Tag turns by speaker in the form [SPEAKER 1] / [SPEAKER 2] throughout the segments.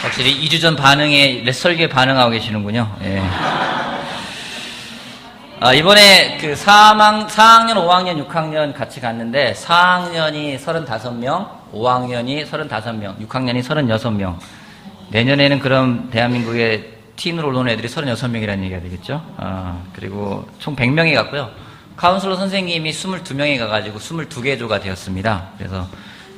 [SPEAKER 1] 확실히 2주 전 반응에 설교에 반응하고 계시는군요. 예. 이번에 그 4학년, 5학년, 6학년 같이 갔는데 4학년이 35명, 5학년이 35명, 6학년이 36명. 내년에는 그럼 대한민국의 틴으로 노는 애들이 36명이라는 얘기가 되겠죠. 그리고 총 100명이 갔고요. 카운슬러 선생님이 22명이 가가지고 22개 조가 되었습니다. 그래서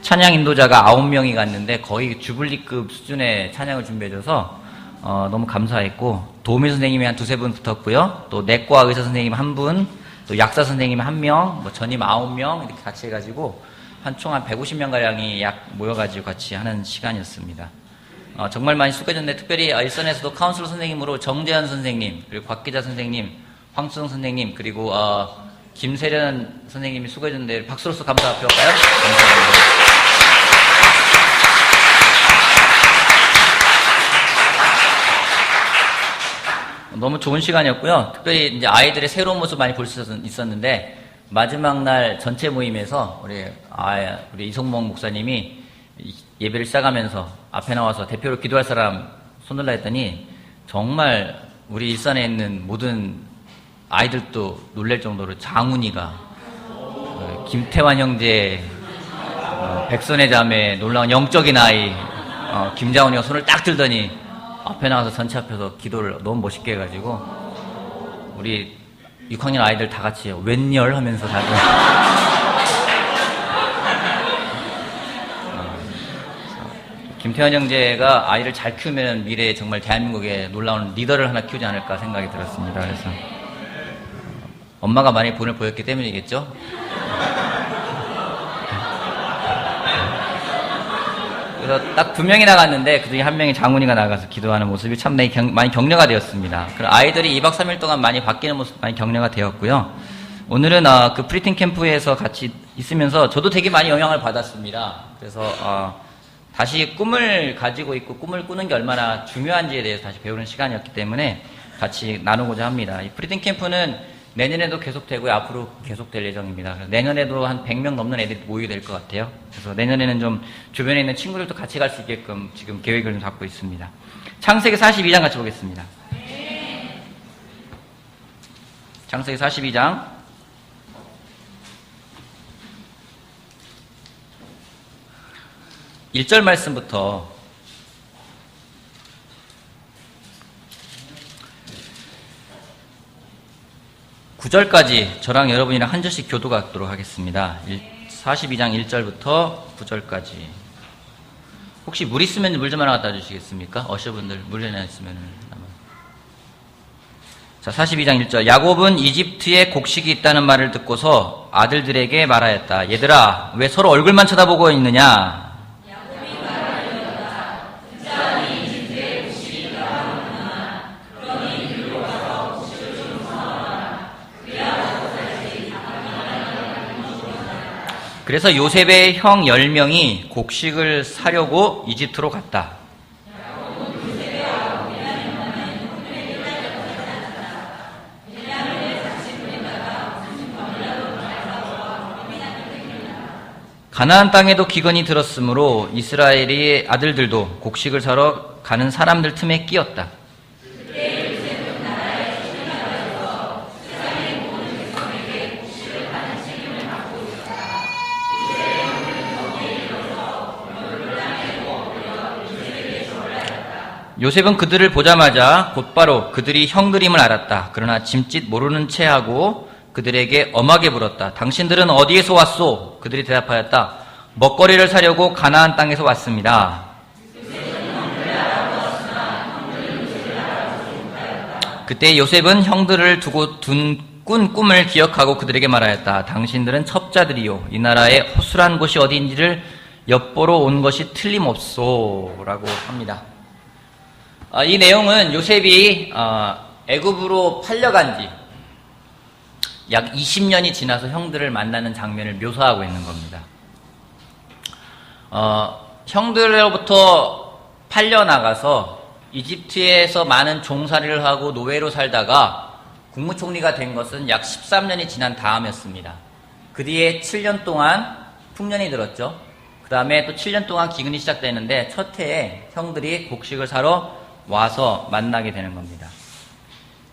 [SPEAKER 1] 찬양 인도자가 9명이 갔는데 거의 주불리급 수준의 찬양을 준비해줘서 너무 감사했고, 도우미 선생님이 한 2-3분 붙었고요. 또 내과 의사 선생님 1분, 또 약사 선생님 1명, 뭐 전임 9명 이렇게 같이 해가지고 총 한 150명가량이 약 모여가지고 같이 하는 시간이었습니다. 정말 많이 수고해줬는데, 특별히 일선에서도 카운슬러 선생님으로 정재현 선생님, 그리고 곽기자 선생님, 황수정 선생님, 그리고 김세련 선생님이 수고해줬는데 박수로서 감사 표할까요? 감사합니다. 너무 좋은 시간이었고요. 특별히 이제 아이들의 새로운 모습 많이 볼 수 있었는데, 마지막 날 전체 모임에서 우리 이성목 목사님이 예배를 시작하면서 앞에 나와서 대표로 기도할 사람 손들라 했더니 정말 우리 일산에 있는 모든 아이들도 놀랄 정도로 장훈이가, 김태환 형제, 백선의 자매, 놀라운 영적인 아이, 김자훈이가 손을 딱 들더니 앞에 나와서 전체 앞에서 기도를 너무 멋있게 해가지고 우리 6학년 아이들 다 같이 웬열 하면서 다들 김태환 형제가 아이를 잘 키우면 미래에 정말 대한민국에 놀라운 리더를 하나 키우지 않을까 생각이 들었습니다. 그래서 엄마가 많이 본을 보였기 때문이겠죠. 그래서 딱 2명이 나갔는데 그중에 1명이 장훈이가 나가서 기도하는 모습이 참 많이 격려가 되었습니다. 그럼 아이들이 2박 3일 동안 많이 바뀌는 모습 많이 격려가 되었고요. 오늘은 그 프리틴 캠프에서 같이 있으면서 저도 되게 많이 영향을 받았습니다. 그래서 다시 꿈을 가지고 있고 꿈을 꾸는 게 얼마나 중요한지에 대해서 다시 배우는 시간이었기 때문에 같이 나누고자 합니다. 이 프리틴 캠프는 내년에도 계속되고요. 앞으로 계속될 예정입니다. 그래서 내년에도 한 100명 넘는 애들이 모이게 될 것 같아요. 그래서 내년에는 좀 주변에 있는 친구들도 같이 갈 수 있게끔 지금 계획을 좀 잡고 있습니다. 창세기 42장 같이 보겠습니다. 창세기 42장 1절 말씀부터 9절까지 저랑 여러분이랑 한 절씩 교도하도록 하겠습니다. 42장 1절부터 9절까지. 혹시 물 있으면 물 좀 하나 갖다 주시겠습니까? 어셔분들 물 하나 있으면. 자, 42장 1절. 야곱은 이집트에 곡식이 있다는 말을 듣고서 아들들에게 말하였다. 얘들아, 왜 서로 얼굴만 쳐다보고 있느냐? 그래서 요셉의 형 10명이 곡식을 사려고 이집트로 갔다. 가나안 땅에도 기근이 들었으므로 이스라엘의 아들들도 곡식을 사러 가는 사람들 틈에 끼었다. 요셉은 그들을 보자마자 곧바로 그들이 형들임을 알았다. 그러나 짐짓 모르는 채 하고 그들에게 엄하게 물었다. 당신들은 어디에서 왔소? 그들이 대답하였다. 먹거리를 사려고 가나안 땅에서 왔습니다. 그때 요셉은 형들을 두고 꾼 꿈을 기억하고 그들에게 말하였다. 당신들은 첩자들이요, 이 나라의 허술한 곳이 어디인지를 엿보러 온 것이 틀림없소 라고 합니다. 이 내용은 요셉이 애굽으로 팔려간 지 약 20년이 지나서 형들을 만나는 장면을 묘사하고 있는 겁니다. 형들로부터 팔려나가서 이집트에서 많은 종살이를 하고 노예로 살다가 국무총리가 된 것은 약 13년이 지난 다음이었습니다. 그 뒤에 7년 동안 풍년이 들었죠. 다음에 또 7년 동안 기근이 시작되는데 첫 해에 형들이 곡식을 사러 와서 만나게 되는 겁니다.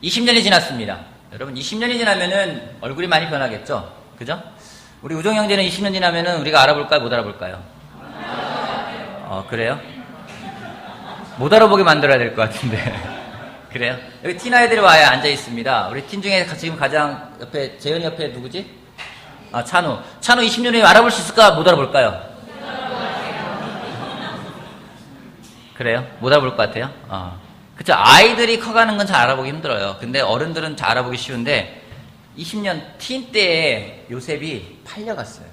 [SPEAKER 1] 20년이 지났습니다. 여러분 20년이 지나면은 얼굴이 많이 변하겠죠? 그죠? 우리 우정 형제는 20년 지나면은 우리가 알아볼까요? 못 알아볼까요? 그래요? 못 알아보게 만들어야 될 것 같은데. 그래요? 여기 틴 아이들이 와요. 앉아 있습니다. 우리 틴 중에 지금 가장 옆에, 재현이 옆에 누구지? 찬우. 찬우 20년 후에 알아볼 수 있을까? 못 알아볼까요? 그래요? 못 알아볼 것 같아요? 그쵸. 아이들이 커가는 건 잘 알아보기 힘들어요. 근데 어른들은 잘 알아보기 쉬운데, 20년 틴 때에 요셉이 팔려갔어요.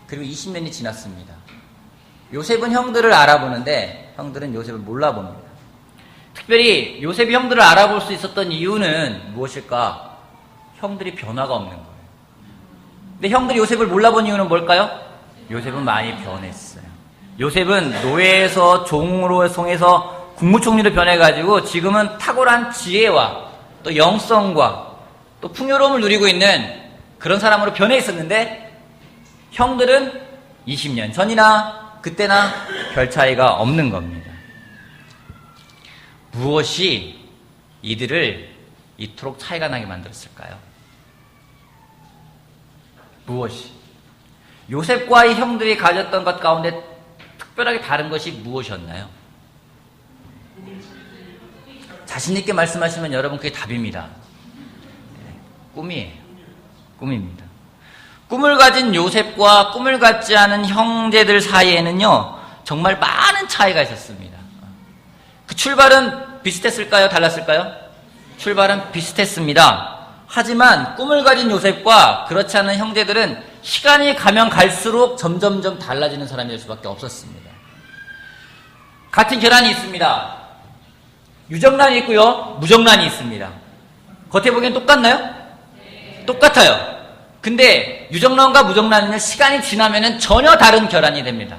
[SPEAKER 1] 그리고 20년이 지났습니다. 요셉은 형들을 알아보는데 형들은 요셉을 몰라봅니다. 특별히 요셉이 형들을 알아볼 수 있었던 이유는 무엇일까? 형들이 변화가 없는 거예요. 근데 형들이 요셉을 몰라본 이유는 뭘까요? 요셉은 많이 변했어요. 요셉은 노예에서 종으로 송해서 국무총리로 변해가지고 지금은 탁월한 지혜와 또 영성과 또 풍요로움을 누리고 있는 그런 사람으로 변해 있었는데 형들은 20년 전이나 그때나 별 차이가 없는 겁니다. 무엇이 이들을 이토록 차이가 나게 만들었을까요? 무엇이? 요셉과 이 형들이 가졌던 것 가운데 특별하게 다른 것이 무엇이었나요? 자신 있게 말씀하시면 여러분 그게 답입니다. 꿈이에요. 꿈입니다. 꿈을 가진 요셉과 꿈을 갖지 않은 형제들 사이에는요, 정말 많은 차이가 있었습니다. 그 출발은 비슷했을까요? 달랐을까요? 출발은 비슷했습니다. 하지만 꿈을 가진 요셉과 그렇지 않은 형제들은 시간이 가면 갈수록 점점점 달라지는 사람이 될 수밖에 없었습니다. 같은 결함이 있습니다. 유정란이 있고요, 무정란이 있습니다. 겉에 보기엔 똑같나요? 똑같아요. 근데 유정란과 무정란은 시간이 지나면 전혀 다른 결함이 됩니다.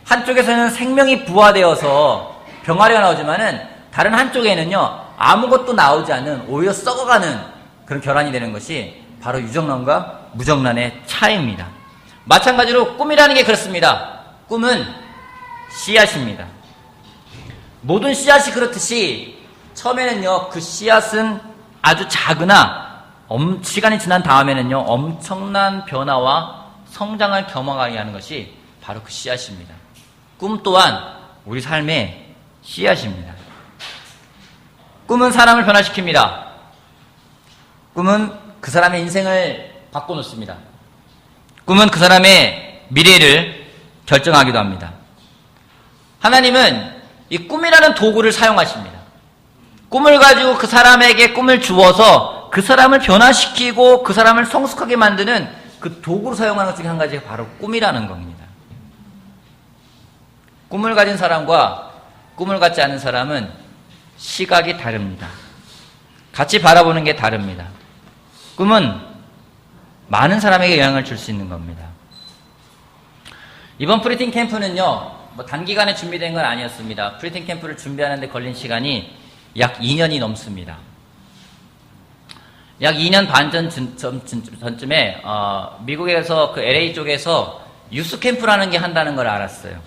[SPEAKER 1] 한쪽에서는 생명이 부화되어서 병아리가 나오지만은 다른 한쪽에는요, 아무것도 나오지 않는 오히려 썩어가는 그런 결함이 되는 것이 바로 유정란과 무정란의 차이입니다. 마찬가지로 꿈이라는 게 그렇습니다. 꿈은 씨앗입니다. 모든 씨앗이 그렇듯이 처음에는요, 그 씨앗은 아주 작으나 시간이 지난 다음에는요, 엄청난 변화와 성장을 경험하게 하는 것이 바로 그 씨앗입니다. 꿈 또한 우리 삶의 씨앗입니다. 꿈은 사람을 변화시킵니다. 꿈은 그 사람의 인생을 바꿔놓습니다. 꿈은 그 사람의 미래를 결정하기도 합니다. 하나님은 이 꿈이라는 도구를 사용하십니다. 꿈을 가지고 그 사람에게 꿈을 주어서 그 사람을 변화시키고 그 사람을 성숙하게 만드는 그 도구로 사용하는 것 중에 한 가지가 바로 꿈이라는 겁니다. 꿈을 가진 사람과 꿈을 갖지 않은 사람은 시각이 다릅니다. 같이 바라보는 게 다릅니다. 꿈은 많은 사람에게 영향을 줄 수 있는 겁니다. 이번 프리팅 캠프는요, 단기간에 준비된 건 아니었습니다. 프리팅 캠프를 준비하는데 걸린 시간이 약 2년이 넘습니다. 약 2년 반 전쯤에 미국에서 그 LA 쪽에서 유스 캠프라는 게 한다는 걸 알았어요.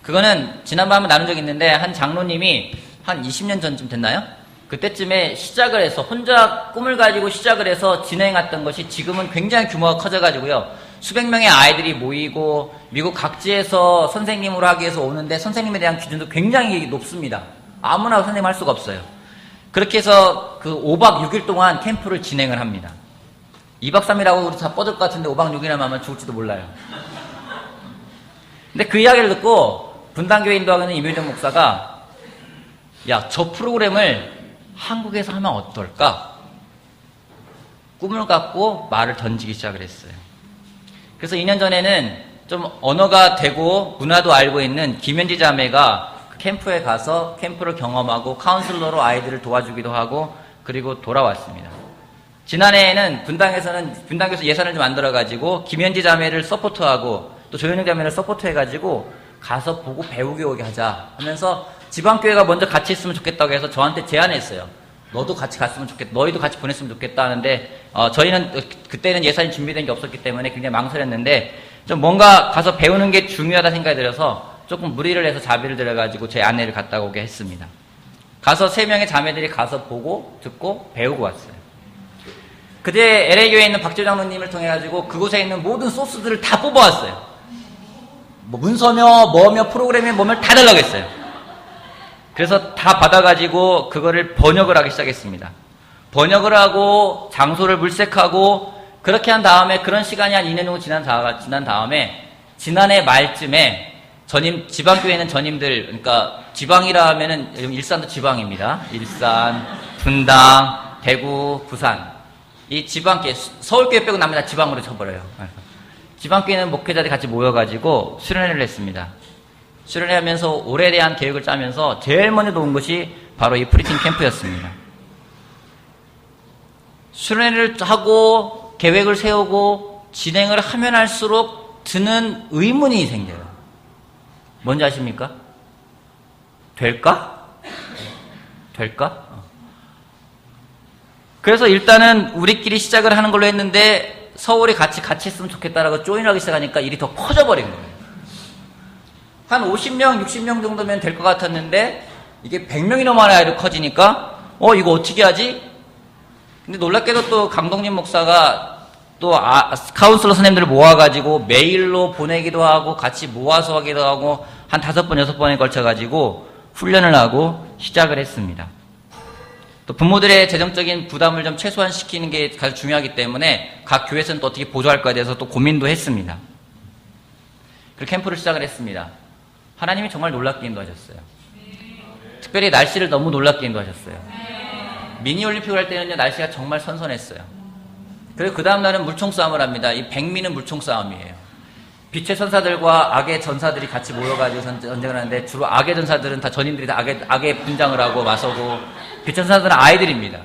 [SPEAKER 1] 그거는 지난번 한번 나눈 적이 있는데 한 장로님이 한 20년 전쯤 됐나요? 그때쯤에 시작을 해서 혼자 꿈을 가지고 시작을 해서 진행했던 것이 지금은 굉장히 규모가 커져가지고요, 수백 명의 아이들이 모이고 미국 각지에서 선생님으로 하기 위해서 오는데 선생님에 대한 기준도 굉장히 높습니다. 아무나 선생님 할 수가 없어요. 그렇게 해서 그 5박 6일 동안 캠프를 진행을 합니다. 2박 3일하고 우리 다 뻗을 것 같은데 5박 6일이나 하면 죽을지도 몰라요. 근데 그 이야기를 듣고 분당교회 인도하고 있는 임효정 목사가, 야, 저 프로그램을 한국에서 하면 어떨까? 꿈을 갖고 말을 던지기 시작을 했어요. 그래서 2년 전에는 좀 언어가 되고 문화도 알고 있는 김현지 자매가 캠프에 가서 캠프를 경험하고 카운슬러로 아이들을 도와주기도 하고 그리고 돌아왔습니다. 지난해에는 분당에서 예산을 좀 만들어가지고 김현지 자매를 서포트하고 또 조현영 자매를 서포트해가지고 가서 보고 배우게 오게 하자 하면서 지방교회가 먼저 같이 있으면 좋겠다고 해서 저한테 제안했어요. 너도 같이 갔으면 좋겠다. 너희도 같이 보냈으면 좋겠다 하는데 저희는 그때는 예산이 준비된 게 없었기 때문에 굉장히 망설였는데 좀 뭔가 가서 배우는 게 중요하다 생각이 들어서 조금 무리를 해서 자비를 들여가지고 제 아내를 갔다 오게 했습니다. 가서 3명의 자매들이 가서 보고 듣고 배우고 왔어요. 그때 LA교회에 있는 박지호 장로님을 통해가지고 그곳에 있는 모든 소스들을 다 뽑아왔어요. 뭐 문서며 뭐며 프로그램에 뭐며 다 달라고 했어요. 그래서 다 받아가지고 그거를 번역을 하기 시작했습니다. 번역을 하고 장소를 물색하고 그렇게 한 다음에 그런 시간이 한 2년 정도 지난 다음에 지난해 말쯤에 지방교회에 있는 전임들, 그러니까 지방이라 하면은 일산도 지방입니다. 일산, 분당, 대구, 부산. 이 지방교회, 서울교회 빼고 나면 다 지방으로 쳐버려요. 지방교회는 목회자들이 같이 모여가지고 수련회를 했습니다. 수련회 하면서 올해에 대한 계획을 짜면서 제일 먼저 놓은 것이 바로 이 프리팅 캠프였습니다. 수련회를 하고 계획을 세우고 진행을 하면 할수록 드는 의문이 생겨요. 뭔지 아십니까? 될까? 될까? 그래서 일단은 우리끼리 시작을 하는 걸로 했는데 서울에 같이 했으면 좋겠다라고 조인하기 시작하니까 일이 더 커져버린 거예요. 한 50명, 60명 정도면 될 것 같았는데 이게 100명이 넘어야 아이로 커지니까 이거 어떻게 하지? 근데 놀랍게도 또 감독님 목사가 또 카운슬러 선생님들을 모아가지고 메일로 보내기도 하고 같이 모아서 하기도 하고 한 5번, 6번에 걸쳐가지고 훈련을 하고 시작을 했습니다. 또 부모들의 재정적인 부담을 좀 최소화시키는 게 가장 중요하기 때문에 각 교회에서는 또 어떻게 보조할까에 대해서 또 고민도 했습니다. 그리고 캠프를 시작을 했습니다. 하나님이 정말 놀랍게 인도하셨어요. 특별히 날씨를 너무 놀랍게 인도하셨어요. 미니올림픽을 할 때는요, 날씨가 정말 선선했어요. 그리고 그 다음날은 물총싸움을 합니다. 이 백미는 물총싸움이에요. 빛의 천사들과 악의 전사들이 같이 모여가지고 전쟁을 하는데 주로 악의 전사들은 다 전인들이 다 악의 분장을 하고 맞서고 빛의 천사들은 아이들입니다.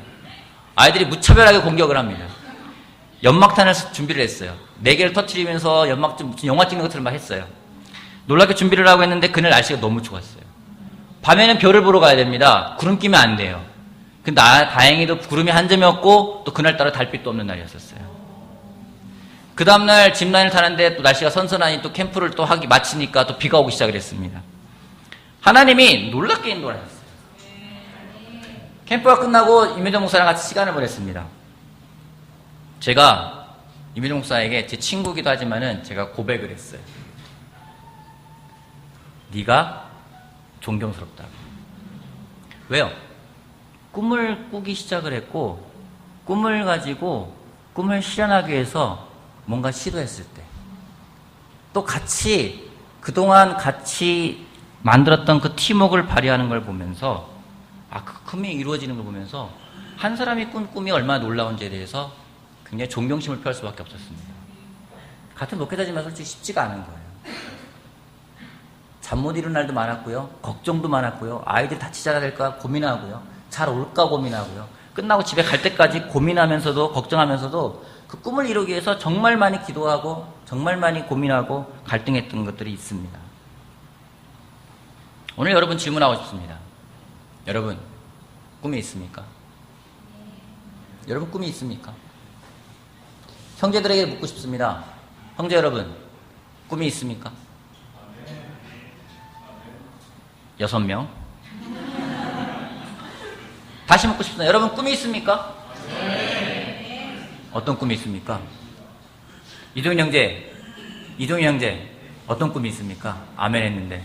[SPEAKER 1] 아이들이 무차별하게 공격을 합니다. 연막탄을 준비를 했어요. 4개를 터뜨리면서 영화 찍는 것처럼 막 했어요. 놀랍게 준비를 하고 했는데 그날 날씨가 너무 좋았어요. 밤에는 별을 보러 가야 됩니다. 구름 끼면 안 돼요. 근데 다행히도 구름이 한 점이 없고 또 그날따라 달빛도 없는 날이었었어요. 그 다음날 짚라인을 타는데 또 날씨가 선선하니 또 캠프를 또 마치니까 또 비가 오기 시작을 했습니다. 하나님이 놀랍게 인도를 하셨어요. 캠프가 끝나고 임효정 목사랑 같이 시간을 보냈습니다. 제가 임효정 목사에게 제 친구기도 하지만은 제가 고백을 했어요. 네가 존경스럽다고. 왜요? 꿈을 꾸기 시작을 했고 꿈을 가지고 꿈을 실현하기 위해서 뭔가 시도했을 때 또 그동안 같이 만들었던 그 팀워크를 발휘하는 걸 보면서 그 꿈이 이루어지는 걸 보면서 한 사람이 꾼 꿈이 얼마나 놀라운지에 대해서 굉장히 존경심을 표할 수밖에 없었습니다. 같은 목회자지만 솔직히 쉽지가 않은 거예요. 잠 못 이룬 날도 많았고요. 걱정도 많았고요. 아이들이 다치 자야 될까 고민하고요. 잘 올까 고민하고요. 끝나고 집에 갈 때까지 고민하면서도 걱정하면서도 그 꿈을 이루기 위해서 정말 많이 기도하고 정말 많이 고민하고 갈등했던 것들이 있습니다. 오늘 여러분 질문하고 싶습니다. 여러분 꿈이 있습니까? 여러분 꿈이 있습니까? 형제들에게 묻고 싶습니다. 형제 여러분 꿈이 있습니까? 6명. 다시 묻고 싶습니다. 여러분 꿈이 있습니까? 어떤 꿈이 있습니까? 이동희 형제 어떤 꿈이 있습니까? 아멘 했는데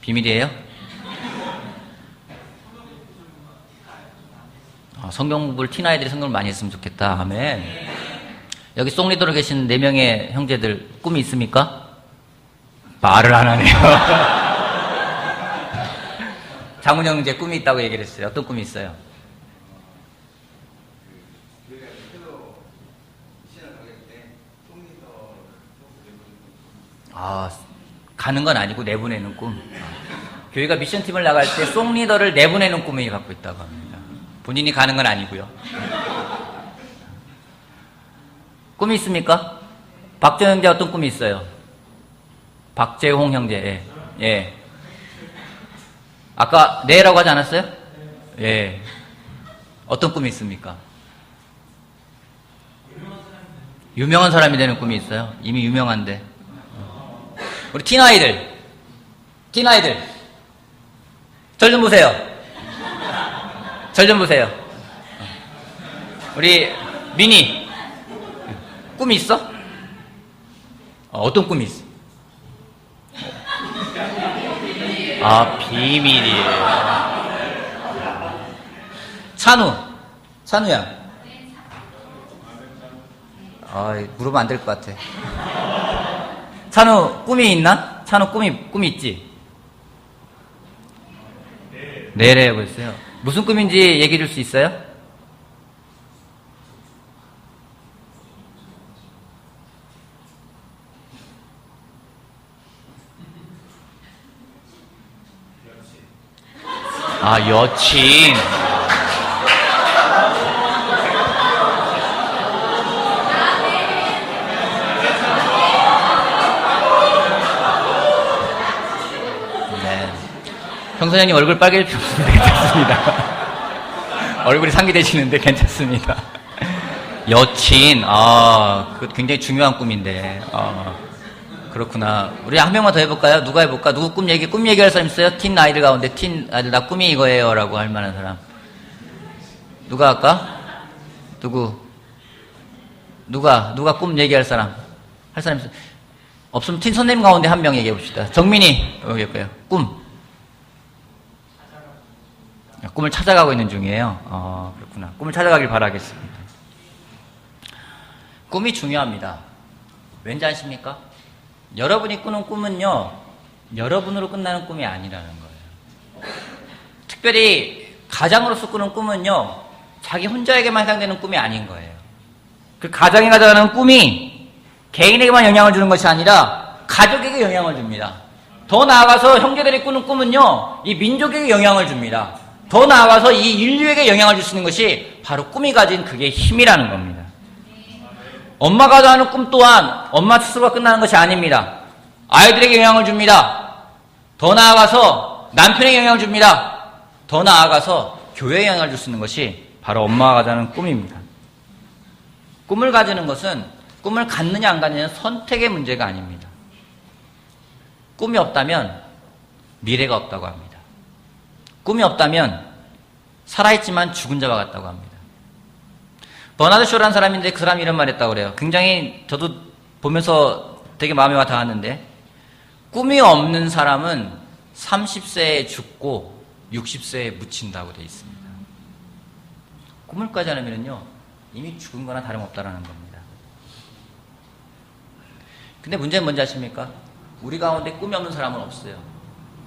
[SPEAKER 1] 비밀이에요? 성경 공부를 티나이들이 성경을 많이 했으면 좋겠다. 아멘. 여기 송리더로 계신 4명의 형제들 꿈이 있습니까? 말을 안 하네요. 장훈 형제 꿈이 있다고 얘기를 했어요. 어떤 꿈이 있어요? 가는 건 아니고 내보내는 꿈. 교회가 미션팀을 나갈 때 송리더를 내보내는 꿈을 갖고 있다고 합니다. 본인이 가는 건 아니고요. 꿈이 있습니까? 박재홍 형제 어떤 꿈이 있어요? 박재홍 형제. 예. 아까 네라고 하지 않았어요? 예. 어떤 꿈이 있습니까? 유명한 사람이 되는 꿈이 있어요. 이미 유명한데. 우리 티나이들. 절 좀 보세요. 절 좀 보세요. 우리 미니. 꿈이 있어? 어떤 꿈이 있어? 아, 비밀이에요. 찬우야. 물으면 안 될 것 같아. 찬우, 꿈이 있나? 찬우, 꿈이 있지? 네래, 보세요. 무슨 꿈인지 얘기해 줄 수 있어요? 여친. 평선생님 얼굴 빨개질 필요 없습니다. 괜찮습니다. 얼굴이 상기되시는데 괜찮습니다. 여친, 그거 굉장히 중요한 꿈인데, 그렇구나. 우리 한 명만 더 해볼까요? 누가 해볼까? 누구 꿈 얘기할 사람 있어요? 틴 아이들 가운데, 틴 아이들, 나 꿈이 이거예요. 라고 할 만한 사람. 누가 할까? 누가 꿈 얘기할 사람? 할 사람 있어요? 없으면 틴 선생님 가운데 한 명 얘기해 봅시다. 정민이, 여기 할까요? 꿈을 찾아가고 있는 중이에요. 그렇구나. 꿈을 찾아가길 바라겠습니다. 꿈이 중요합니다. 왠지 아십니까? 여러분이 꾸는 꿈은요, 여러분으로 끝나는 꿈이 아니라는 거예요. 특별히 가장으로서 꾸는 꿈은요, 자기 혼자에게만 해당되는 꿈이 아닌 거예요. 그 가장이 가져가는 꿈이 개인에게만 영향을 주는 것이 아니라 가족에게 영향을 줍니다. 더 나아가서 형제들이 꾸는 꿈은요, 이 민족에게 영향을 줍니다. 더 나아가서 이 인류에게 영향을 줄 수 있는 것이 바로 꿈이 가진 그게 힘이라는 겁니다. 엄마가 하는 꿈 또한 엄마 스스로가 끝나는 것이 아닙니다. 아이들에게 영향을 줍니다. 더 나아가서 남편에게 영향을 줍니다. 더 나아가서 교회에 영향을 줄 수 있는 것이 바로 엄마가 가자는 꿈입니다. 꿈을 가지는 것은 꿈을 갖느냐 안 갖느냐는 선택의 문제가 아닙니다. 꿈이 없다면 미래가 없다고 합니다. 꿈이 없다면 살아있지만 죽은 자와 같다고 합니다. 버나드 쇼라는 사람인데 그 사람이 이런 말 했다고 그래요. 굉장히 저도 보면서 되게 마음에 와 닿았는데, 꿈이 없는 사람은 30세에 죽고 60세에 묻힌다고 되어 있습니다. 꿈을 꾸지 않으면요, 이미 죽은 거나 다름없다라는 겁니다. 근데 문제는 뭔지 아십니까? 우리 가운데 꿈이 없는 사람은 없어요.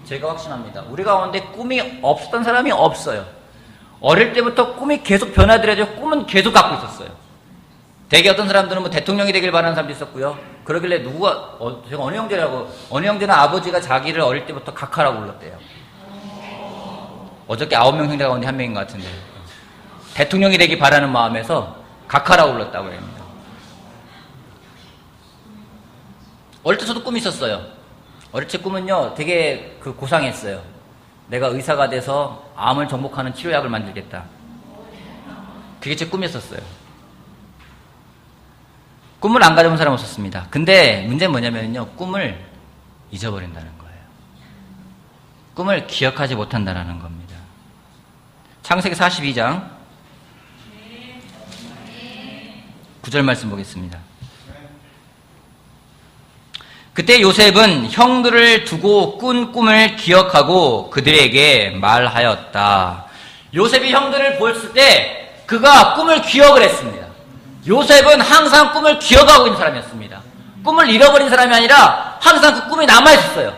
[SPEAKER 1] 제가 확신합니다. 우리 가운데 꿈이 없었던 사람이 없어요. 어릴 때부터 꿈이 계속 변화되더라도 꿈은 계속 갖고 있었어요. 대개 어떤 사람들은 뭐 대통령이 되길 바라는 사람도 있었고요. 그러길래 제가 어느 형제는 아버지가 자기를 어릴 때부터 각하라고 불렀대요. 어저께 9명 형제 가운데 한 명인 것 같은데. 대통령이 되길 바라는 마음에서 각하라고 불렀다고 합니다. 어릴 때 저도 꿈이 있었어요. 어릴 때 꿈은요, 되게 고상했어요. 내가 의사가 돼서 암을 정복하는 치료약을 만들겠다. 그게 제 꿈이었었어요. 꿈을 안 가져본 사람 없었습니다. 근데 문제는 뭐냐면요, 꿈을 잊어버린다는 거예요. 꿈을 기억하지 못한다는 겁니다. 창세기 42장 9절 말씀 보겠습니다. 그때 요셉은 형들을 두고 꾼 꿈을 기억하고 그들에게 말하였다. 요셉이 형들을 보였을 때 그가 꿈을 기억을 했습니다. 요셉은 항상 꿈을 기억하고 있는 사람이었습니다. 꿈을 잃어버린 사람이 아니라 항상 그 꿈이 남아있었어요.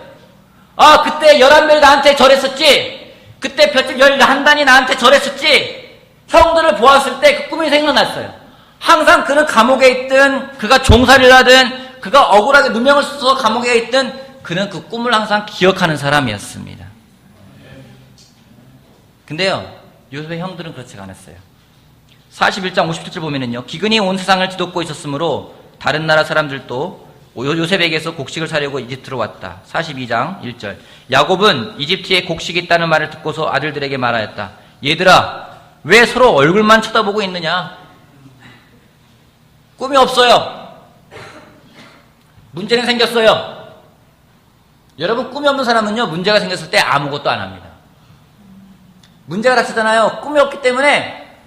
[SPEAKER 1] 그때 11명이 나한테 절했었지. 그때 별점 11단이 나한테 절했었지. 형들을 보았을 때 그 꿈이 생각났어요. 항상 그는 감옥에 있든 그가 종살이를 하든 그가 억울하게 누명을 써서 감옥에 있든 그는 그 꿈을 항상 기억하는 사람이었습니다. 근데요, 요셉의 형들은 그렇지가 않았어요. 41장 57절 보면은요, 기근이 온 세상을 뒤덮고 있었으므로 다른 나라 사람들도 요셉에게서 곡식을 사려고 이집트로 왔다. 42장 1절. 야곱은 이집트에 곡식이 있다는 말을 듣고서 아들들에게 말하였다. 얘들아, 왜 서로 얼굴만 쳐다보고 있느냐? 꿈이 없어요. 문제는 생겼어요. 여러분, 꿈이 없는 사람은요, 문제가 생겼을 때 아무것도 안 합니다. 문제가 닥치잖아요. 꿈이 없기 때문에,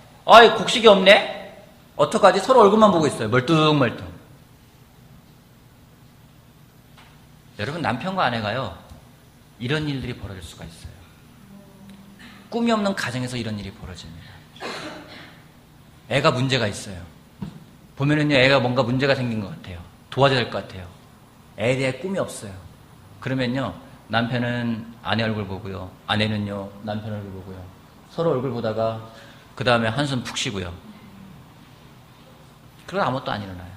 [SPEAKER 1] 곡식이 없네? 어떡하지? 서로 얼굴만 보고 있어요. 멀뚱멀뚱. 여러분, 남편과 아내가요, 이런 일들이 벌어질 수가 있어요. 꿈이 없는 가정에서 이런 일이 벌어집니다. 애가 문제가 있어요. 보면은요, 애가 뭔가 문제가 생긴 것 같아요. 도와줘야 될 것 같아요. 애에 대해 꿈이 없어요. 그러면요, 남편은 아내 얼굴 보고요, 아내는요, 남편 얼굴 보고요. 서로 얼굴 보다가 그 다음에 한숨 푹 쉬고요. 그러다 아무것도 안 일어나요.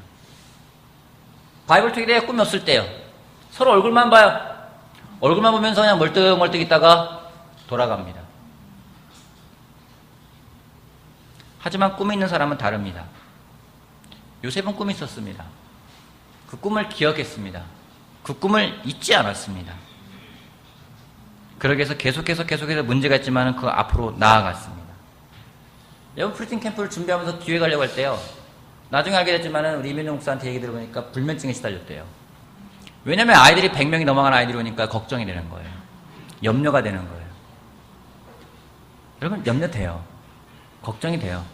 [SPEAKER 1] 바이블 투기대에 꿈이 없을 때요, 서로 얼굴만 봐요. 얼굴만 보면서 그냥 멀뚱멀뚱 있다가 돌아갑니다. 하지만 꿈이 있는 사람은 다릅니다. 요셉은 꿈이 있었습니다. 그 꿈을 기억했습니다. 그 꿈을 잊지 않았습니다. 그러기 위해서 계속해서 문제가 있지만 그 앞으로 나아갔습니다. 여러분, 프리팅 캠프를 준비하면서 교회 가려고 할 때요, 나중에 알게 됐지만 우리 이민용 목사한테 얘기 들어보니까 불면증에 시달렸대요. 왜냐면 아이들이 100명이 넘어가는 아이들이 오니까 걱정이 되는 거예요. 염려가 되는 거예요. 여러분, 염려돼요. 걱정이 돼요.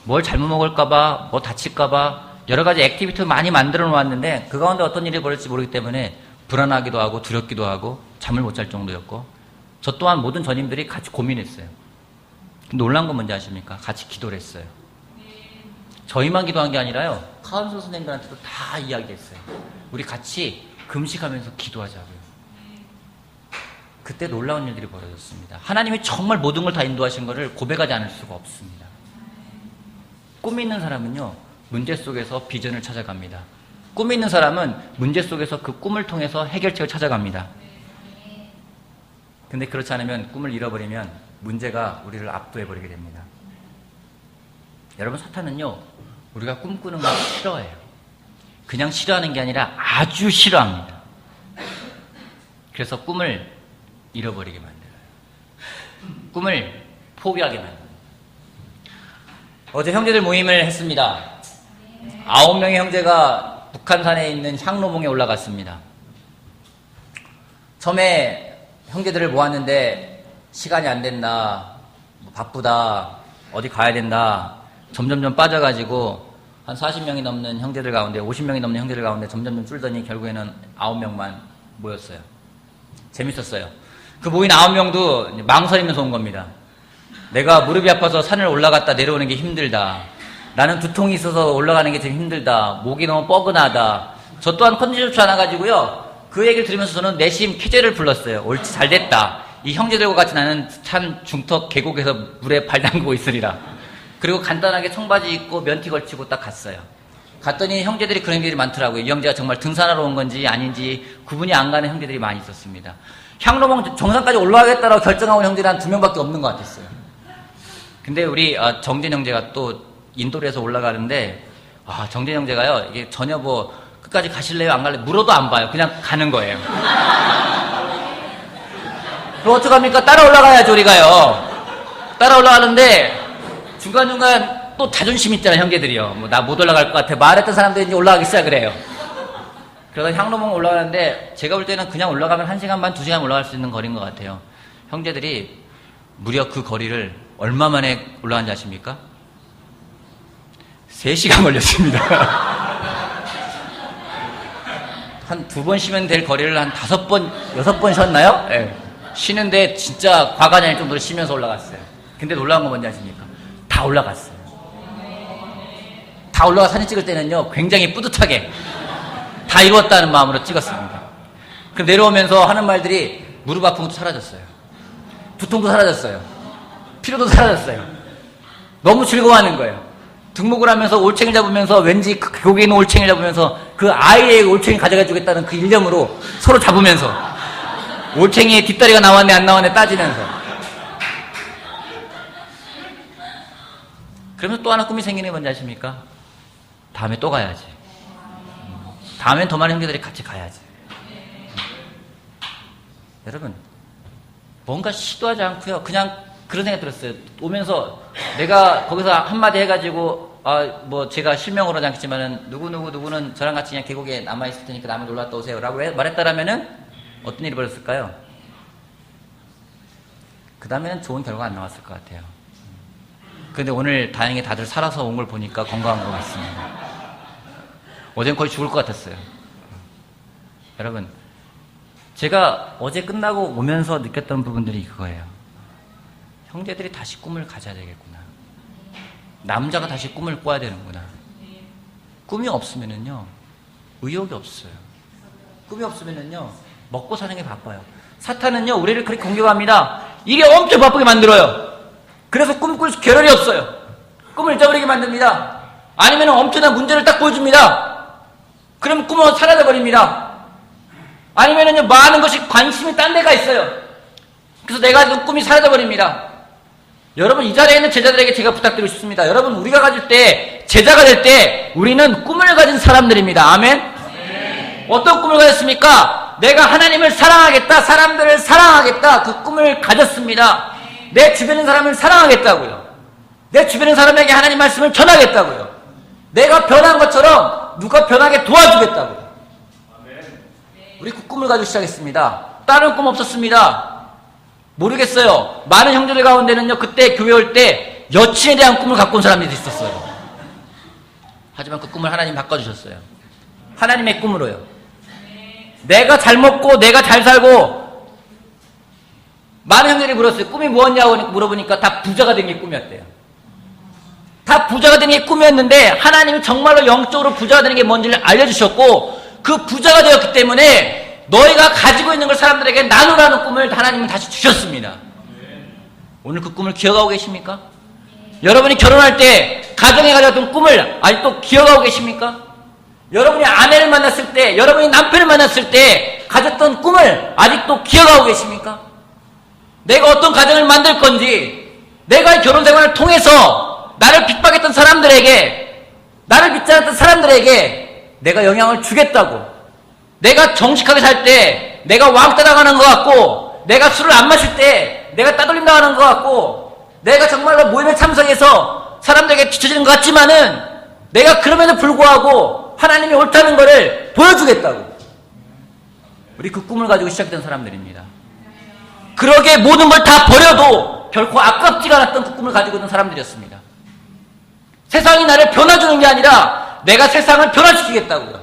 [SPEAKER 1] 뭘 잘못 먹을까봐, 뭐 다칠까봐, 여러 가지 액티비티를 많이 만들어 놓았는데 그 가운데 어떤 일이 벌어질지 모르기 때문에 불안하기도 하고 두렵기도 하고 잠을 못 잘 정도였고, 저 또한 모든 전임들이 같이 고민했어요. 놀란 건 뭔지 아십니까? 같이 기도를 했어요. 저희만 기도한 게 아니라요, 카운슬 선생님들한테도 다 이야기했어요. 우리 같이 금식하면서 기도하자고요. 그때 놀라운 일들이 벌어졌습니다. 하나님이 정말 모든 걸 다 인도하신 것을 고백하지 않을 수가 없습니다. 꿈이 있는 사람은요, 문제 속에서 비전을 찾아갑니다. 꿈이 있는 사람은 문제 속에서 그 꿈을 통해서 해결책을 찾아갑니다. 근데 그렇지 않으면, 꿈을 잃어버리면 문제가 우리를 압도해버리게 됩니다. 여러분, 사탄은요, 우리가 꿈꾸는 걸 싫어해요. 그냥 싫어하는 게 아니라 아주 싫어합니다. 그래서 꿈을 잃어버리게 만들어요. 꿈을 포기하게 만들어요. 어제 형제들 모임을 했습니다. 9명의 형제가 북한산에 있는 향로봉에 올라갔습니다. 처음에 형제들을 모았는데 시간이 안 된다, 바쁘다, 어디 가야 된다, 점점점 빠져가지고 한 40명이 넘는 형제들 가운데, 50명이 넘는 형제들 가운데 점점점 줄더니 결국에는 9명만 모였어요. 재밌었어요. 그 모인 9명도 망설이면서 온 겁니다. 내가 무릎이 아파서 산을 올라갔다 내려오는 게 힘들다. 나는 두통이 있어서 올라가는 게 좀 힘들다. 목이 너무 뻐근하다. 저 또한 컨디션이 좋지 않아가지고요, 그 얘기를 들으면서 저는 내심 쾌재를 불렀어요. 옳지, 잘됐다. 이 형제들과 같이 나는 산 중턱 계곡에서 물에 발 담그고 있으리라. 그리고 간단하게 청바지 입고 면티 걸치고 딱 갔어요. 갔더니 형제들이 그런 일이 많더라고요. 이 형제가 정말 등산하러 온 건지 아닌지 구분이 안 가는 형제들이 많이 있었습니다. 향로봉 정상까지 올라가겠다라고 결정하고 온 형제는 한 2명밖에 없는 것 같았어요. 근데 우리 정진 형제가 또 인도를 해서 올라가는데, 정진 형제가요, 이게 전혀 뭐 끝까지 가실래요, 안 갈래요, 물어도 안 봐요. 그냥 가는 거예요. 그럼 어떡합니까? 따라 올라가야죠, 우리가요. 따라 올라가는데 중간중간 또 자존심 있잖아요, 형제들이요. 뭐 나 못 올라갈 것 같아. 말했던 사람들이 이제 올라가기 시작을 해요. 그래서 향로봉 올라가는데 제가 볼 때는 그냥 올라가면 1시간 반, 2시간 올라갈 수 있는 거리인 것 같아요. 형제들이 무려 그 거리를 얼마 만에 올라간지 아십니까? 3시간 걸렸습니다. 한 2번 쉬면 될 거리를 한 5번, 6번 쉬었나요? 네. 쉬는데 진짜 과간이 아닐 정도로 쉬면서 올라갔어요. 근데 놀라운 건 뭔지 아십니까? 다 올라갔어요. 다 올라가 사진 찍을 때는요, 굉장히 뿌듯하게 다 이루었다는 마음으로 찍었습니다. 그럼 내려오면서 하는 말들이 무릎 아픈 것도 사라졌어요. 두통도 사라졌어요. 피로도 사라졌어요. 너무 즐거워하는 거예요. 등목을 하면서 올챙이 잡으면서, 왠지 그 계곡에 있는 올챙이 잡으면서 그 아이의 올챙이 가져가 주겠다는 그 일념으로 서로 잡으면서 올챙이의 뒷다리가 나왔네 안 나왔네 따지면서. 그러면서 또 하나 꿈이 생기는 게 뭔지 아십니까? 다음에 또 가야지. 다음엔 더 많은 형제들이 같이 가야지. 여러분, 뭔가 시도하지 않고요, 그냥 그런 생각 들었어요. 오면서 내가 거기서 한마디 해가지고 뭐 제가 실명으로는 않겠지만은 누구는 저랑 같이 그냥 계곡에 남아있을 테니까 남을 놀러 갔다 오세요 라고 말했다라면은 어떤 일이 벌었을까요? 그 다음에는 좋은 결과가 안 나왔을 것 같아요. 근데 오늘 다행히 다들 살아서 온 걸 보니까 건강한 것 같습니다. 어제는 거의 죽을 것 같았어요. 여러분, 제가 어제 끝나고 오면서 느꼈던 부분들이 그거예요. 형제들이 다시 꿈을 가져야 되겠구나. 남자가 다시 꿈을 꿔야 되는구나. 꿈이 없으면은요, 의욕이 없어요. 꿈이 없으면은요, 먹고 사는 게 바빠요. 사탄은요, 우리를 그렇게 공격합니다. 일이 엄청 바쁘게 만들어요. 그래서 꿈꿀 겨를이 없어요. 꿈을 잊어버리게 만듭니다. 아니면 엄청난 문제를 딱 보여줍니다. 그럼 꿈은 사라져버립니다. 아니면은요, 많은 것이 관심이 딴 데가 있어요. 그래서 내가 가진 꿈이 사라져버립니다. 여러분, 이 자리에 있는 제자들에게 제가 부탁드리고 싶습니다. 여러분, 우리가 가질 때, 제자가 될 때, 우리는 꿈을 가진 사람들입니다. 아멘? 네. 어떤 꿈을 가졌습니까? 내가 하나님을 사랑하겠다, 사람들을 사랑하겠다, 그 꿈을 가졌습니다. 내 주변의 사람을 사랑하겠다고요. 내 주변의 사람에게 하나님 말씀을 전하겠다고요. 내가 변한 것처럼 누가 변하게 도와주겠다고요. 우리 그 꿈을 가지고 시작했습니다. 다른 꿈 없었습니다. 모르겠어요. 많은 형제들 가운데는요, 그때 교회 올 때 여친에 대한 꿈을 갖고 온 사람들이 있었어요. 하지만 그 꿈을 하나님 바꿔주셨어요. 하나님의 꿈으로요. 내가 잘 먹고 내가 잘 살고, 많은 형제들이 물었어요. 꿈이 무엇냐고 물어보니까 다 부자가 된 게 꿈이었대요. 다 부자가 되는 게 꿈이었는데 하나님이 정말로 영적으로 부자가 되는 게 뭔지를 알려주셨고, 그 부자가 되었기 때문에 너희가 가지고 있는 걸 사람들에게 나누라는 꿈을 하나님은 다시 주셨습니다. 오늘 그 꿈을 기억하고 계십니까? 여러분이 결혼할 때 가정에 가졌던 꿈을 아직도 기억하고 계십니까? 여러분이 아내를 만났을 때, 여러분이 남편을 만났을 때 가졌던 꿈을 아직도 기억하고 계십니까? 내가 어떤 가정을 만들 건지, 내가 결혼 생활을 통해서 나를 핍박했던 사람들에게, 나를 믿지 않았던 사람들에게 내가 영향을 주겠다고, 내가 정직하게 살 때 내가 왕따 당하는 것 같고, 내가 술을 안 마실 때 내가 따돌림 당하는 것 같고, 내가 정말로 모임에 참석해서 사람들에게 뒤처지는 것 같지만은 내가 그럼에도 불구하고 하나님이 옳다는 것을 보여주겠다고, 우리 그 꿈을 가지고 시작된 사람들입니다. 그러게 모든 걸 다 버려도 결코 아깝지가 않았던 그 꿈을 가지고 있는 사람들이었습니다. 세상이 나를 변화주는 게 아니라 내가 세상을 변화시키겠다고요.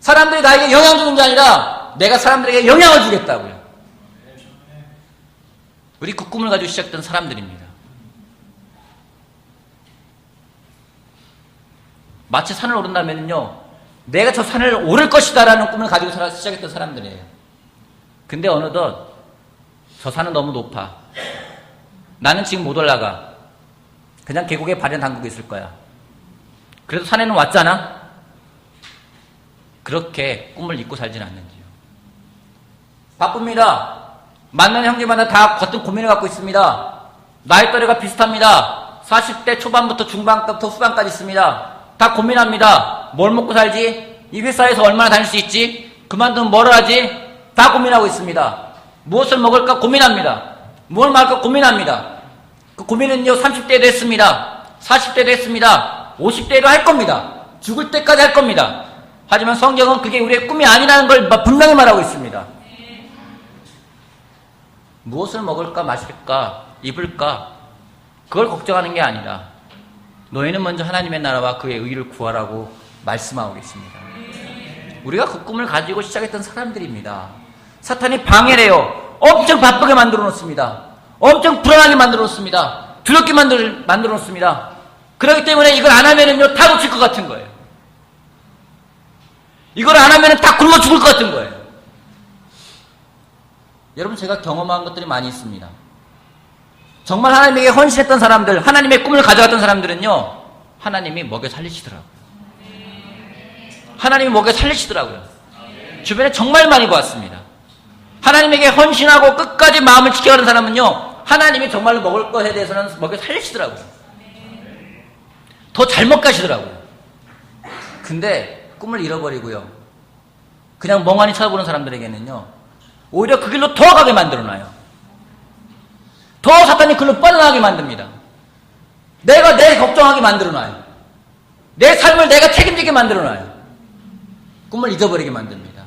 [SPEAKER 1] 사람들이 나에게 영향 주는 게 아니라 내가 사람들에게 영향을 주겠다고요. 우리 그 꿈을 가지고 시작된 사람들입니다. 마치 산을 오른다면요, 내가 저 산을 오를 것이다 라는 꿈을 가지고 시작했던 사람들이에요. 근데 어느덧 저 산은 너무 높아, 나는 지금 못 올라가, 그냥 계곡에 발을 담그고 있을 거야. 그래도 산에는 왔잖아. 그렇게 꿈을 잊고 살지는 않는지요. 바쁩니다. 만나는 형제마다 다 어떤 고민을 갖고 있습니다. 나이 또래가 비슷합니다. 40대 초반부터 중반부터 후반까지 있습니다. 다 고민합니다. 뭘 먹고 살지? 이 회사에서 얼마나 다닐 수 있지? 그만두면 뭘 하지? 다 고민하고 있습니다. 무엇을 먹을까 고민합니다. 뭘 말까 고민합니다. 그 고민은요, 30대에도 했습니다. 40대도 했습니다. 50대에도 할 겁니다. 죽을 때까지 할 겁니다. 하지만 성경은 그게 우리의 꿈이 아니라는 걸 분명히 말하고 있습니다. 무엇을 먹을까, 마실까, 입을까, 그걸 걱정하는 게 아니라 너희는 먼저 하나님의 나라와 그의 의를 구하라고 말씀하고 계십니다. 우리가 그 꿈을 가지고 시작했던 사람들입니다. 사탄이 방해를 해요. 엄청 바쁘게 만들어 놓습니다. 엄청 불안하게 만들어 놓습니다. 두렵게 만들어 놓습니다. 그렇기 때문에 이걸 안 하면은요, 다 놓칠 것 같은 거예요. 이걸 안 하면은 다 굶어 죽을 것 같은 거예요. 여러분, 제가 경험한 것들이 많이 있습니다. 정말 하나님에게 헌신했던 사람들, 하나님의 꿈을 가져갔던 사람들은요, 하나님이 먹여 살리시더라고요. 하나님이 먹여 살리시더라고요. 주변에 정말 많이 보았습니다. 하나님에게 헌신하고 끝까지 마음을 지켜가는 사람은요, 하나님이 정말로 먹을 것에 대해서는 먹여 살리시더라고요. 더 잘 먹가시더라고요. 근데 꿈을 잃어버리고요, 그냥 멍하니 쳐다보는 사람들에게는요, 오히려 그 길로 더 가게 만들어놔요. 더 사탄이 그 길로 빠져나가게 만듭니다. 내가 내 걱정하게 만들어놔요. 내 삶을 내가 책임지게 만들어놔요. 꿈을 잊어버리게 만듭니다.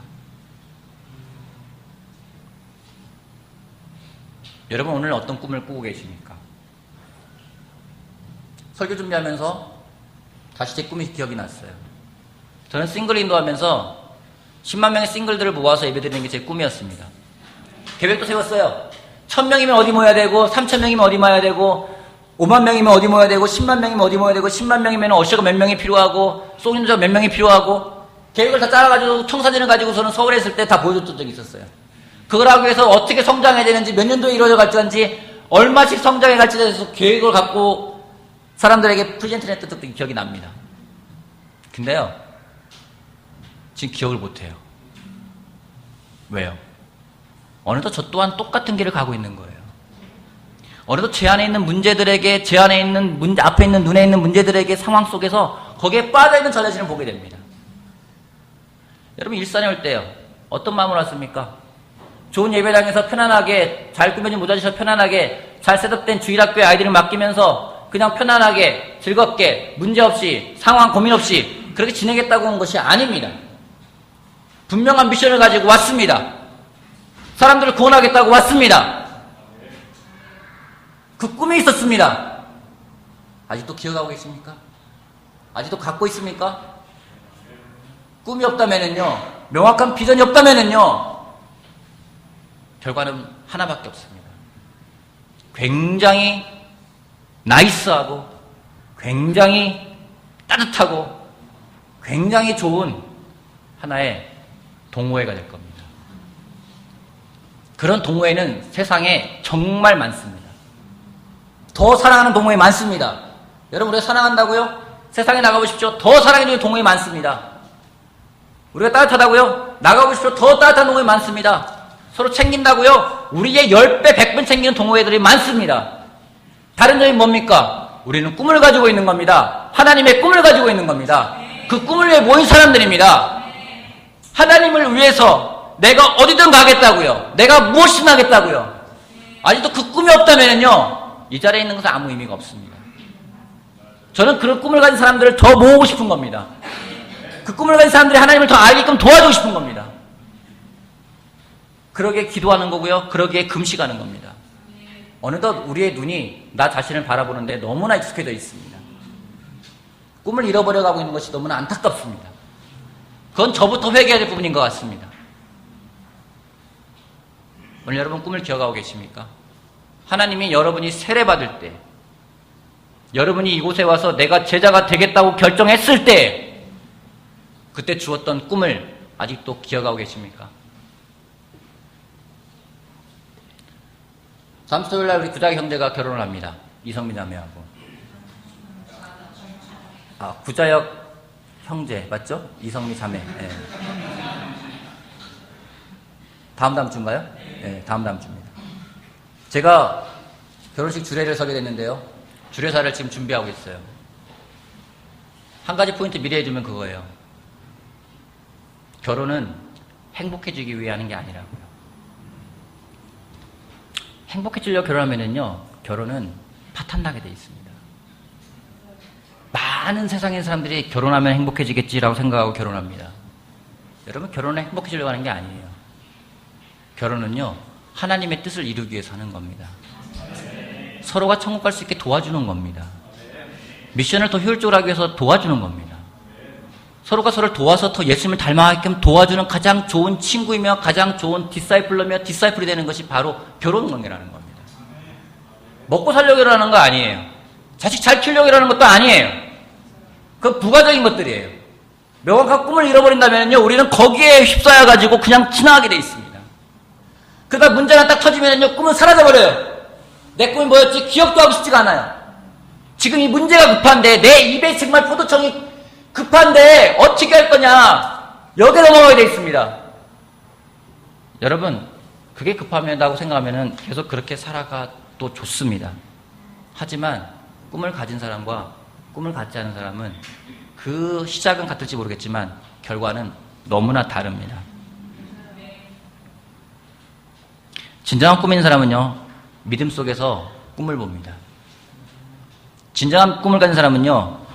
[SPEAKER 1] 여러분 오늘 어떤 꿈을 꾸고 계십니까? 설교 준비하면서 다시 제 꿈이 기억이 났어요. 저는 싱글 인도하면서 10만 명의 싱글들을 모아서 예배드리는 게 제 꿈이었습니다. 계획도 세웠어요. 1000명이면 어디 모여야 되고 3000명이면 어디 모여야 되고 5만 명이면 어디 모여야 되고 10만 명이면 어디 모여야 되고 10만 명이면 어셔가 몇 명이 필요하고 송인자 몇 명이 필요하고 계획을 다 짜가지고 청사진을 가지고서는 서울에 있을 때 다 보여줬던 적이 있었어요. 그걸 하기 위해서 어떻게 성장해야 되는지 몇 년도에 이루어져 갈지 얼마씩 성장해 갈지에 대해서 계획을 갖고 사람들에게 프레젠트를 했던 기억이 납니다. 근데요 지금 기억을 못해요. 왜요? 어느덧 저 또한 똑같은 길을 가고 있는 거예요. 어느덧 제 안에 있는 문제들에게 제 안에 있는 앞에 있는 눈에 있는 문제들에게 상황 속에서 거기에 빠져있는 저 자신을 보게 됩니다. 여러분 일산에 올 때요 어떤 마음으로 왔습니까? 좋은 예배당에서 편안하게 잘 꾸며진 모자지셔서 편안하게 잘 셋업된 주일학교에 아이들을 맡기면서 그냥 편안하게 즐겁게 문제없이 상황 고민 없이 그렇게 지내겠다고 온 것이 아닙니다. 분명한 미션을 가지고 왔습니다. 사람들을 구원하겠다고 왔습니다. 그 꿈이 있었습니다. 아직도 기억하고 계십니까? 아직도 갖고 있습니까? 꿈이 없다면은요, 명확한 비전이 없다면은요, 결과는 하나밖에 없습니다. 굉장히 나이스하고, 굉장히 따뜻하고, 굉장히 좋은 하나의 동호회가 될 겁니다. 그런 동호회는 세상에 정말 많습니다. 더 사랑하는 동호회 많습니다. 여러분 우리가 사랑한다고요? 세상에 나가보십시오. 더 사랑해주는 동호회 많습니다. 우리가 따뜻하다고요? 나가보십시오. 더 따뜻한 동호회 많습니다. 서로 챙긴다고요? 우리의 10배, 100배 챙기는 동호회들이 많습니다. 다른 점이 뭡니까? 우리는 꿈을 가지고 있는 겁니다. 하나님의 꿈을 가지고 있는 겁니다. 그 꿈을 위해 모인 사람들입니다. 하나님을 위해서 내가 어디든 가겠다고요. 내가 무엇이든 하겠다고요. 아직도 그 꿈이 없다면요, 이 자리에 있는 것은 아무 의미가 없습니다. 저는 그런 꿈을 가진 사람들을 더 모으고 싶은 겁니다. 그 꿈을 가진 사람들이 하나님을 더 알게끔 도와주고 싶은 겁니다. 그러기에 기도하는 거고요. 그러기에 금식하는 겁니다. 어느덧 우리의 눈이 나 자신을 바라보는데 너무나 익숙해져 있습니다. 꿈을 잃어버려가고 있는 것이 너무나 안타깝습니다. 그건 저부터 회개해야 될 부분인 것 같습니다. 오늘 여러분 꿈을 기억하고 계십니까? 하나님이 여러분이 세례받을 때, 여러분이 이곳에 와서 내가 제자가 되겠다고 결정했을 때, 그때 주었던 꿈을 아직도 기억하고 계십니까? 다음 주 토요일 날 우리 구자기 형제가 결혼을 합니다. 이성민 자매하고. 구자혁 형제 맞죠? 이성민 자매. 네. 다음 주인가요? 네, 다음 주입니다. 제가 결혼식 주례를 서게 됐는데요. 주례사를 지금 준비하고 있어요. 한 가지 포인트 미리 해주면 그거예요. 결혼은 행복해지기 위해 하는 게 아니라고요. 행복해지려고 결혼하면은요, 결혼은 파탄나게 돼 있습니다. 많은 세상의 사람들이 결혼하면 행복해지겠지라고 생각하고 결혼합니다. 여러분, 결혼은 행복해지려고 하는 게 아니에요. 결혼은요, 하나님의 뜻을 이루기 위해서 하는 겁니다. 서로가 천국 갈 수 있게 도와주는 겁니다. 미션을 더 효율적으로 하기 위해서 도와주는 겁니다. 서로가 서로를 도와서 더 예수님을 닮아가게끔 도와주는 가장 좋은 친구이며 가장 좋은 디사이플러며 디사이플이 되는 것이 바로 결혼 관계라는 겁니다. 먹고 살려고 하는 거 아니에요. 자식 잘 키우려고 하는 것도 아니에요. 그 부가적인 것들이에요. 명확한 꿈을 잃어버린다면요, 우리는 거기에 휩싸여가지고 그냥 지나가게 돼 있습니다. 그러다 문제가 딱 터지면요, 꿈은 사라져버려요. 내 꿈이 뭐였지? 기억도 하고 싶지가 않아요. 지금 이 문제가 급한데, 내 입에 정말 포도청이 급한데 어떻게 할 거냐, 여기에 넘어가게 돼 있습니다. 여러분, 그게 급하다고 생각하면 계속 그렇게 살아가도 좋습니다. 하지만 꿈을 가진 사람과 꿈을 갖지 않은 사람은 그 시작은 같을지 모르겠지만 결과는 너무나 다릅니다. 진정한 꿈 있는 사람은요, 믿음 속에서 꿈을 봅니다. 진정한 꿈을 가진 사람은요,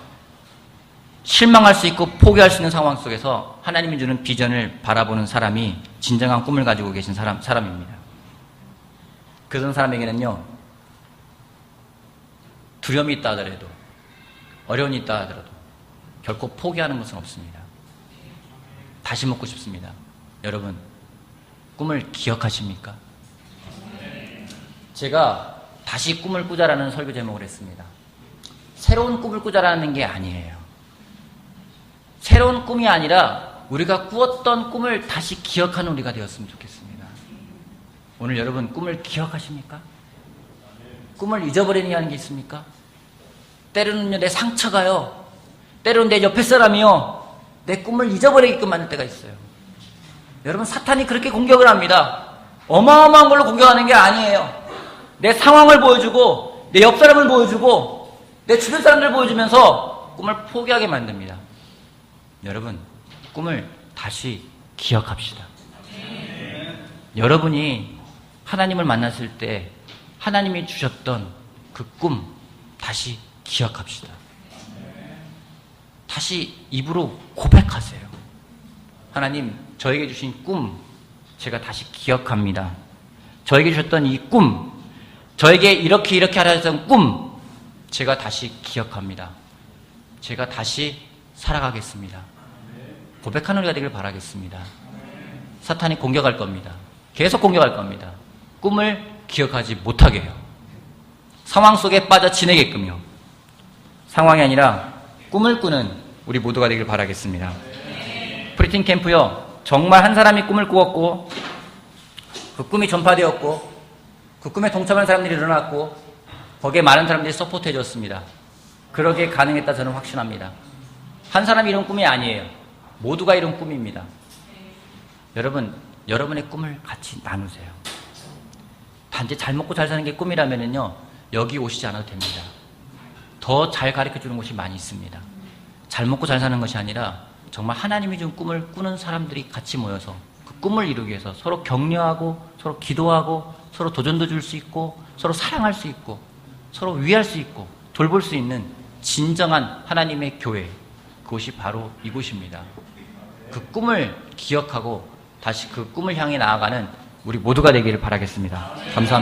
[SPEAKER 1] 실망할 수 있고 포기할 수 있는 상황 속에서 하나님이 주는 비전을 바라보는 사람이 진정한 꿈을 가지고 계신 사람입니다. 그런 사람에게는요, 두려움이 있다 하더라도, 어려움이 있다 하더라도 결코 포기하는 것은 없습니다. 다시 묻고 싶습니다. 여러분, 꿈을 기억하십니까? 제가 다시 꿈을 꾸자라는 설교 제목을 했습니다. 새로운 꿈을 꾸자라는 게 아니에요. 새로운 꿈이 아니라 우리가 꾸었던 꿈을 다시 기억하는 우리가 되었으면 좋겠습니다. 오늘 여러분 꿈을 기억하십니까? 꿈을 잊어버리는 게 있습니까? 때로는요, 내 상처가요, 때로는 내 옆에 사람이요, 내 꿈을 잊어버리게끔 만들 때가 있어요. 여러분, 사탄이 그렇게 공격을 합니다. 어마어마한 걸로 공격하는 게 아니에요. 내 상황을 보여주고, 내 옆 사람을 보여주고, 내 주변 사람들을 보여주면서 꿈을 포기하게 만듭니다. 여러분, 꿈을 다시 기억합시다. 여러분이 하나님을 만났을 때 하나님이 주셨던 그 꿈 다시 기억합시다. 다시 입으로 고백하세요. 하나님, 저에게 주신 꿈 제가 다시 기억합니다. 저에게 주셨던 이 꿈, 저에게 이렇게 하라 했던 꿈 제가 다시 기억합니다. 제가 다시 살아가겠습니다. 고백하는 우리가 되길 바라겠습니다. 사탄이 공격할 겁니다. 계속 공격할 겁니다. 꿈을 기억하지 못하게 해요. 상황 속에 빠져 지내게끔요. 상황이 아니라 꿈을 꾸는 우리 모두가 되길 바라겠습니다. 프리틴 캠프요, 정말 한 사람이 꿈을 꾸었고 그 꿈이 전파되었고 그 꿈에 동참하는 사람들이 일어났고 거기에 많은 사람들이 서포트해 줬습니다. 그러기에 가능했다 저는 확신합니다. 한 사람이 이룬 꿈이 아니에요. 모두가 이룬 꿈입니다. 여러분, 여러분의 꿈을 같이 나누세요. 단지 잘 먹고 잘 사는 게 꿈이라면요, 여기 오시지 않아도 됩니다. 더 잘 가르쳐주는 곳이 많이 있습니다. 잘 먹고 잘 사는 것이 아니라 정말 하나님이 준 꿈을 꾸는 사람들이 같이 모여서 그 꿈을 이루기 위해서 서로 격려하고 서로 기도하고 서로 도전도 줄 수 있고 서로 사랑할 수 있고 서로 위할 수 있고 돌볼 수 있는 진정한 하나님의 교회, 그곳이 바로 이곳입니다. 그 꿈을 기억하고 다시 그 꿈을 향해 나아가는 우리 모두가 되기를 바라겠습니다. 감사합니다.